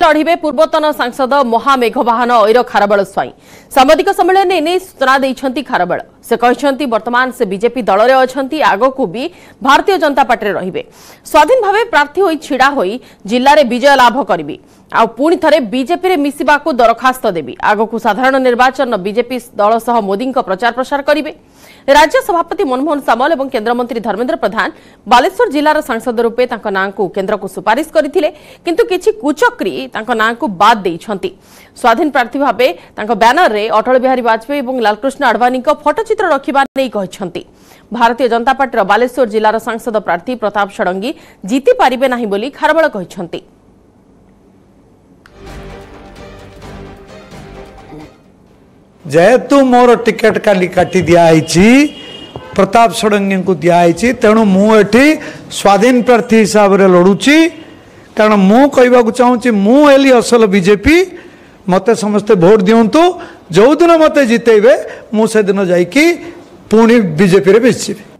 लढ़िबे पूर्वतन सांसद महामेघवाहन ऐर खारबेल स्वाई सांबादिक सम्मेलन एने सूचना देइछंती खारबेल से कहछंती वर्तमान से बीजेपी दल रे अछंती आगो भी भारतीय जनता पार्टी रहिबे स्वाधीन भावे प्रार्थी होई छिडा होई जिल्ला रे विजय लाभ करबी आ पुणी थरे बीजेपी रे मिसिबा को दरखास्त देबी आगो साधारण निर्वाचन बीजेपी दल सह मोदी प्रचार प्रसार करिवे। राज्य सभापति मनमोहन सामल और केन्द्रमंत्री धर्मेन्द्र प्रधान बालेश्वर जिलार सांसद रूपे नाँ को केन्द्र को सुपारिश करथिले किंतु किछि कुचक्री नाँ को बाद देइछंती। स्वाधीन प्रार्थी भावे बैनर रे अटल बिहारी वाजपेयी और लालकृष्ण आडवाणी फोटोचित्र रखिबा नै कहछंती। भारतीय जनता पार्टी बालेश्वर जिलार सांसद प्रार्थी प्रताप षडंगी जीति पारिबे नाही बोली खारबेल कहछंती। जेहेतु मोर टिकेट काली काटी दिखाई प्रताप षडंगी को दिखाई तेणु मुझे स्वाधीन प्रार्थी हिसाब से लड़ुची कारण मु कहवाक चाहूँगी मुझे असल बीजेपी मते समस्ते भोट दिंतु जो दिन मते जितेबे मुझे दिन जाकि पुणी बीजेपी रे मिसिबे।